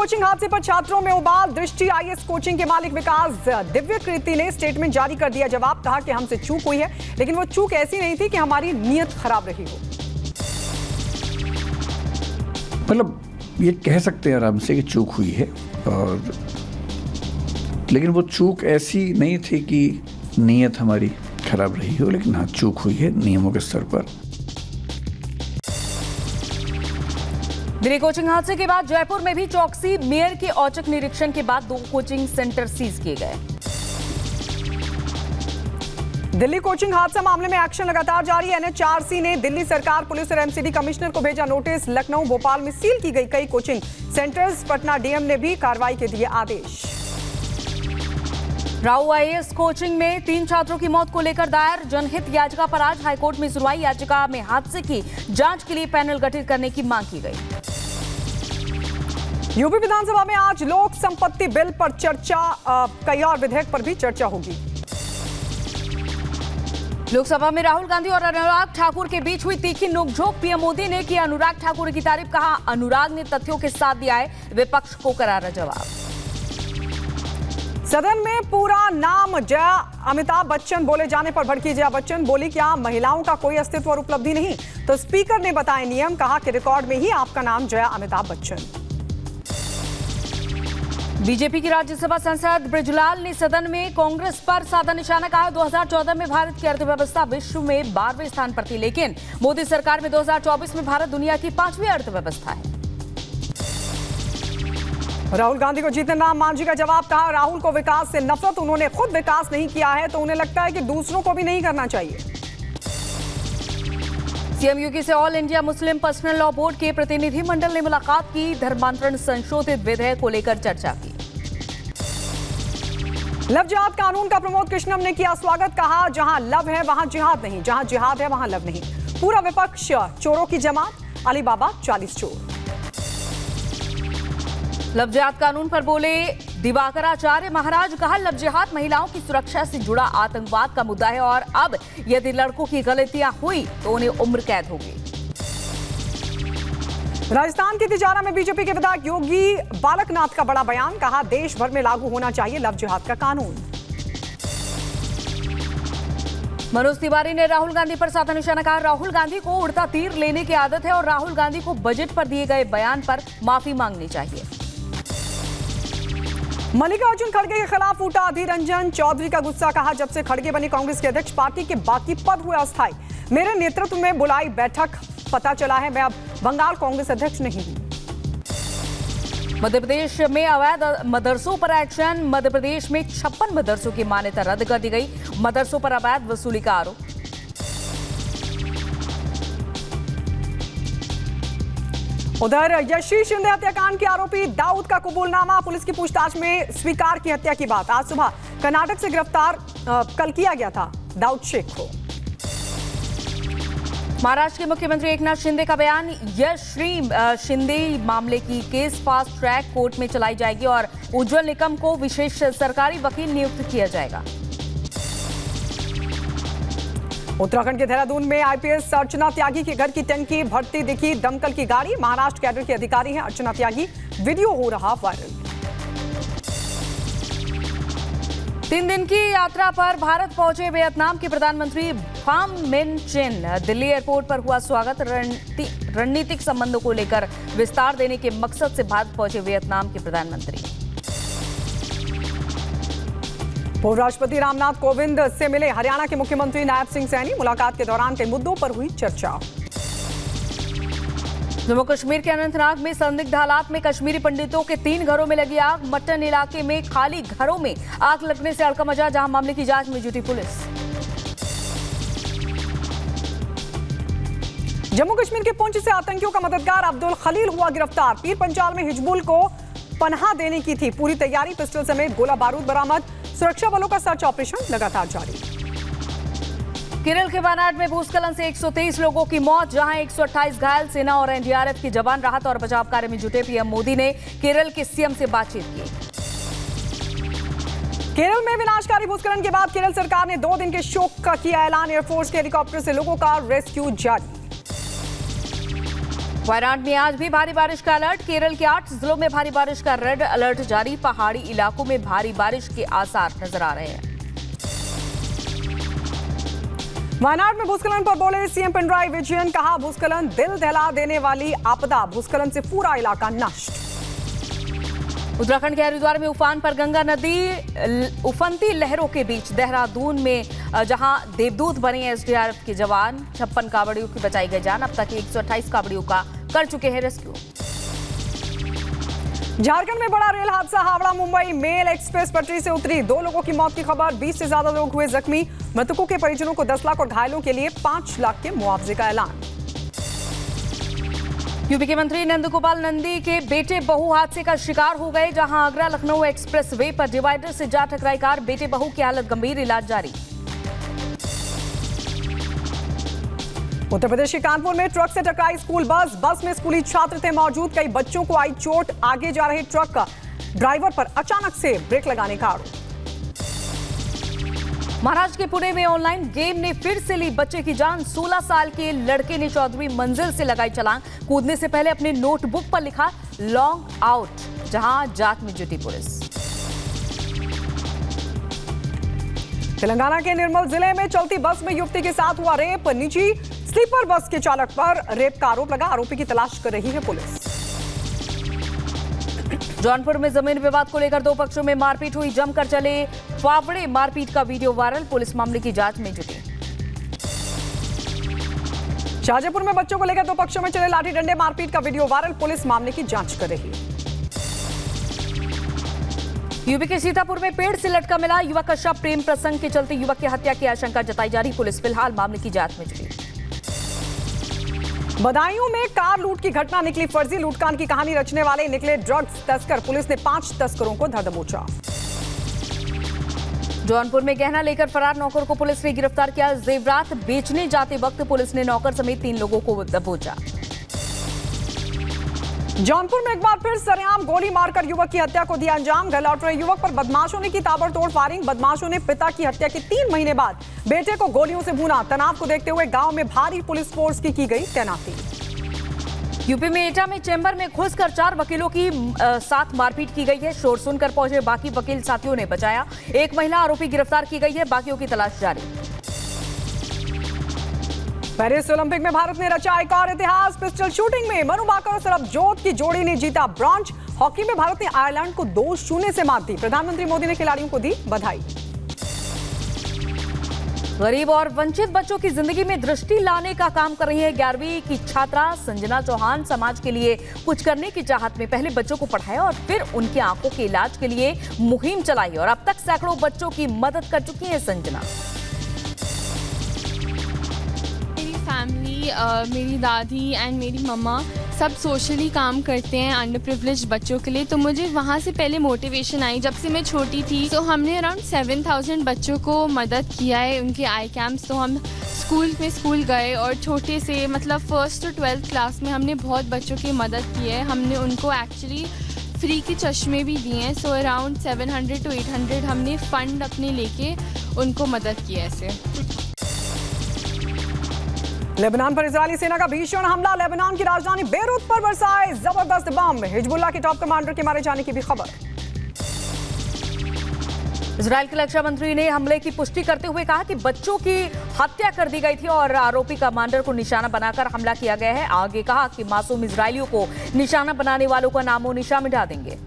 Coaching हादसे पर छात्रों में उबाल। दृष्टि आईएएस कोचिंग के मालिक विकास दिव्यकृति ने स्टेटमेंट जारी कर दिया जवाब। कहा कि हमसे चूक हुई है, लेकिन वो चूक ऐसी नहीं थी कि हमारी नीयत खराब रही हो। मतलब ये कह सकते हैं आराम से कि चूक हुई है, और लेकिन वो चूक ऐसी नहीं थी कि नीयत हमारी खराब रही हो, लेकिन हाँ चूक हुई है नियमों के स्तर पर। दिल्ली कोचिंग हादसे के बाद जयपुर में भी चौकसी। मेयर के औचक निरीक्षण के बाद 2 कोचिंग सेंटर सीज किए गए। दिल्ली कोचिंग हादसा मामले में एक्शन लगातार जारी। एनएचआरसी ने दिल्ली सरकार, पुलिस और एमसीडी कमिश्नर को भेजा नोटिस। लखनऊ, भोपाल में सील की गई कई कोचिंग सेंटर्स। पटना डीएम ने भी कार्रवाई के दिए आदेश। राउ आईएएस कोचिंग में 3 छात्रों की मौत को लेकर दायर जनहित याचिका पर आज हाईकोर्ट में सुनवाई। याचिका में हादसे की जांच के लिए पैनल गठित करने की मांग की गई। यूपी विधानसभा में आज लोक संपत्ति बिल पर चर्चा। कई और विधेयक पर भी चर्चा होगी। लोकसभा में राहुल गांधी और अनुराग ठाकुर के बीच हुई तीखी नोकझोंक। पीएम मोदी ने की अनुराग ठाकुर की तारीफ। कहा अनुराग ने तथ्यों के साथ दिया है विपक्ष को करारा जवाब। सदन में पूरा नाम जया अमिताभ बच्चन बोले जाने पर भड़की जया बच्चन। बोली क्या महिलाओं का कोई अस्तित्व और उपलब्धि नहीं? तो स्पीकर ने बताए नियम। कहा कि रिकॉर्ड में ही आपका नाम जया अमिताभ बच्चन। बीजेपी की राज्यसभा सांसद बृजलाल ने सदन में कांग्रेस पर साधा निशाना। कहा 2014 में भारत की अर्थव्यवस्था विश्व में 12वें स्थान पर थी, लेकिन मोदी सरकार में 2024 में भारत दुनिया की 5वीं अर्थव्यवस्था है। राहुल गांधी को जीतन राम मांझी का जवाब। कहा राहुल को विकास से नफरत। उन्होंने खुद विकास नहीं किया है तो उन्हें लगता है कि दूसरों को भी नहीं करना चाहिए। सीएम योगी से all India Muslim personal law board के प्रतिनिधिमंडल ने मुलाकात की। धर्मांतरण संशोधित विधेयक को लेकर चर्चा की। लव जिहाद कानून का प्रमोद कृष्णम ने किया स्वागत। कहा जहां लव है वहां जिहाद नहीं, जहां जिहाद है वहां लव नहीं। पूरा विपक्ष चोरों की जमात। अली बाबा 40 चोर। लव जिहाद कानून पर बोले दिवाकराचार्य महाराज। कहा लव जिहाद महिलाओं की सुरक्षा से जुड़ा आतंकवाद का मुद्दा है और अब यदि लड़कों की गलतियां हुई तो उन्हें उम्र कैद होगी। राजस्थान की तिजारा में बीजेपी के विधायक योगी बालकनाथ का बड़ा बयान। कहा देश भर में लागू होना चाहिए लव जिहाद का कानून। मनोज तिवारी ने राहुल गांधी पर साधा निशाना। कहा राहुल गांधी को उड़ता तीर लेने की आदत है और राहुल गांधी को बजट पर दिए गए बयान पर माफी मांगनी चाहिए। मल्लिकार्जुन खड़गे के खिलाफ उठा अधीर रंजन चौधरी का गुस्सा। कहा जब से खड़गे बने कांग्रेस के अध्यक्ष पार्टी के बाकी पद हुए अस्थायी। मेरे नेतृत्व में बुलाई बैठक पता चला है मैं अब बंगाल कांग्रेस अध्यक्ष नहीं हूं। मध्य प्रदेश में अवैध मदरसों पर एक्शन। मध्य प्रदेश में 56 मदरसों की मान्यता रद्द कर दी गई। मदरसों पर अवैध वसूली का आरोप। उधर यशी शिंदे हत्याकांड के आरोपी दाऊद का कबूलनामा। पुलिस की पूछताछ में स्वीकार की हत्या की बात। आज सुबह कर्नाटक से गिरफ्तार कल किया गया था दाऊद शेख को। महाराष्ट्र के मुख्यमंत्री एकनाथ शिंदे का बयान। यशश्री शिंदे मामले की केस फास्ट ट्रैक कोर्ट में चलाई जाएगी और उज्जवल निकम को विशेष सरकारी वकील नियुक्त किया जाएगा। उत्तराखंड के देहरादून में आईपीएस अर्चना त्यागी के घर की टंकी भरती दिखी दमकल की गाड़ी। महाराष्ट्र कैडर के अधिकारी हैं अर्चना त्यागी। वीडियो हो रहा वायरल। 3 दिन की यात्रा पर भारत पहुंचे वियतनाम के प्रधानमंत्री फाम मिन चिन। दिल्ली एयरपोर्ट पर हुआ स्वागत। रणनीतिक संबंधों को लेकर विस्तार देने के मकसद से भारत पहुंचे वियतनाम के प्रधानमंत्री। पूर्व राष्ट्रपति रामनाथ कोविंद से मिले हरियाणा के मुख्यमंत्री नायब सिंह सैनी। मुलाकात के दौरान कई मुद्दों पर हुई चर्चा। जम्मू कश्मीर के अनंतनाग में संदिग्ध हालात में कश्मीरी पंडितों के 3 घरों में लगी आग। मट्टन इलाके में खाली घरों में आग लगने से हड़कंप मचा, जहां मामले की जांच में जुटी पुलिस। जम्मू कश्मीर के पुंछ से आतंकियों का मददगार अब्दुल खलील हुआ गिरफ्तार। पीर पंजाल में हिजबुल को पनाह देने की थी पूरी तैयारी। पिस्टल समेत गोला बारूद बरामद। सुरक्षा बलों का सर्च ऑपरेशन लगातार जारी। केरल के वायनाड में भूस्खलन से 123 लोगों की मौत, जहां 128 घायल। सेना और एनडीआरएफ के जवान राहत और बचाव कार्य में जुटे। पीएम मोदी ने केरल के सीएम से बातचीत की। केरल में विनाशकारी भूस्खलन के बाद केरल सरकार ने 2 दिन के शोक का किया ऐलान। एयरफोर्स के हेलीकॉप्टर से लोगों का रेस्क्यू जारी। वायनाड में आज भी भारी बारिश का अलर्ट। केरल के 8 जिलों में भारी बारिश का रेड अलर्ट जारी। पहाड़ी इलाकों में भारी बारिश के आसार नजर आ रहे हैं। वायनाड में भूस्खलन पर बोले सीएम पिनराई विजयन। कहा भूस्खलन दिल दहला देने वाली आपदा। भूस्खलन से पूरा इलाका नष्ट। उत्तराखंड के हरिद्वार में उफान पर गंगा नदी। उफनती लहरों के बीच देहरादून में जहां देवदूत बने एसडीआरएफ के जवान। 56 कांवड़ियों की बचाई गई जान। अब तक 128 कांवड़ियों का कर चुके हैं रेस्क्यू। झारखंड में बड़ा रेल हादसा। हावड़ा मुंबई मेल एक्सप्रेस पटरी से उतरी। 2 लोगों की मौत की खबर। 20 से ज्यादा लोग हुए जख्मी। मृतकों के परिजनों को 10 लाख और घायलों के लिए 5 लाख के मुआवजे का ऐलान। यूपी के मंत्री नंदगोपाल नंदी के बेटे बहू हादसे का शिकार हो गए। जहां आगरा लखनऊ एक्सप्रेस वे पर डिवाइडर से जा टकराई कार। बेटे बहू की हालत गंभीर, इलाज जारी। उत्तर प्रदेश के कानपुर में ट्रक से टकराई स्कूल बस। बस में स्कूली छात्र थे मौजूद। कई बच्चों को आई चोट। आगे जा रहे ट्रक का ड्राइवर पर अचानक से ब्रेक लगाने का आरोप। महाराष्ट्र के पुणे में ऑनलाइन गेम ने फिर से ली बच्चे की जान। 16 साल के लड़के ने 14वीं मंजिल से लगाई छलांग। कूदने से पहले अपने नोटबुक पर लिखा लॉन्ग आउट। जहां जांच में जुटी पुलिस। तेलंगाना के निर्मल जिले में चलती बस में युवती के साथ हुआ रेप। निजी स्लीपर बस के चालक पर रेप का आरोप लगा। आरोपी की तलाश कर रही है पुलिस। जौनपुर में जमीन विवाद को लेकर 2 पक्षों में मारपीट हुई। जमकर चले फावड़े मारपीट का वीडियो वायरल। पुलिस मामले की जांच में जुटी। शाहजहांपुर में बच्चों को लेकर 2 पक्षों में चले लाठी डंडे मारपीट का वीडियो वायरल। पुलिस मामले की जांच कर रही है। यूपी के सीतापुर में पेड़ से लटका मिला युवक का शव। प्रेम प्रसंग के चलते युवक की हत्या की आशंका जताई जा रही। पुलिस फिलहाल मामले की जांच में जुटी। बदायूं में कार लूट की घटना निकली फर्जी। लूटकांड की कहानी रचने वाले निकले ड्रग्स तस्कर। पुलिस ने 5 तस्करों को धर दबोचा। जौनपुर में गहना लेकर फरार नौकर को पुलिस ने गिरफ्तार किया। जेवरात बेचने जाते वक्त पुलिस ने नौकर समेत 3 लोगों को दबोचा। जौनपुर में एक बार फिर सरेआम गोली मारकर युवक की हत्या को दिया अंजाम। घर लौट रहे युवक पर बदमाशों ने की ताबड़तोड़ फायरिंग। बदमाशों ने पिता की हत्या के 3 महीने बाद बेटे को गोलियों से भूना। तनाव को देखते हुए गांव में भारी पुलिस फोर्स की गई तैनाती। यूपी में एटा में चैम्बर में घुसकर 4 वकीलों की साथ मारपीट की गई है। शोर सुनकर पहुंचे बाकी वकील साथियों ने बचाया। एक महिला आरोपी गिरफ्तार की गई है। बाकियों की तलाश जारी। पेरिस ओलंपिक में भारत ने रचा एक और इतिहास। पिस्टल शूटिंग में मनु भाकर और सरबजोत की जोड़ी ने जीता ब्रॉन्ज। हॉकी में भारत ने आयरलैंड को 2-0 से मात दी। प्रधानमंत्री मोदी ने खिलाड़ियों को दी बधाई। गरीब और वंचित बच्चों की जिंदगी में दृष्टि लाने का काम कर रही है 11वीं की छात्रा संजना चौहान। समाज के लिए कुछ करने की चाहत में पहले बच्चों को पढ़ाया और फिर उनकी आंखों के इलाज के लिए मुहिम चलाई और अब तक सैकड़ों बच्चों की मदद कर चुकी है संजना। फैमिली मेरी दादी एंड मेरी मम्मा सब सोशली काम करते हैं अंडर प्रिविलेज्ड बच्चों के लिए, तो मुझे वहाँ से पहले मोटिवेशन आई जब से मैं छोटी थी। तो हमने अराउंड 7000 बच्चों को मदद किया है उनके आई कैंप्स। तो हम स्कूल गए और छोटे से मतलब 1st to 12th क्लास में हमने बहुत बच्चों की मदद की है। हमने उनको एक्चुअली फ्री के चश्मे भी दिए हैं। सो अराउंड 700 to 800 हमने फ़ंड अपने लेके उनको मदद की है ऐसे। लेबनान पर इजरायली सेना का भीषण हमला। लेबनान की राजधानी बेरूत पर बरसाए जबरदस्त बम। हिजबुल्लाह के टॉप कमांडर के मारे जाने की भी खबर। इजरायल के रक्षा मंत्री ने हमले की पुष्टि करते हुए कहा कि बच्चों की हत्या कर दी गई थी और आरोपी कमांडर को निशाना बनाकर हमला किया गया है। आगे कहा कि मासूम इजरायलियों को निशाना बनाने वालों का नामो निशान मिटा देंगे।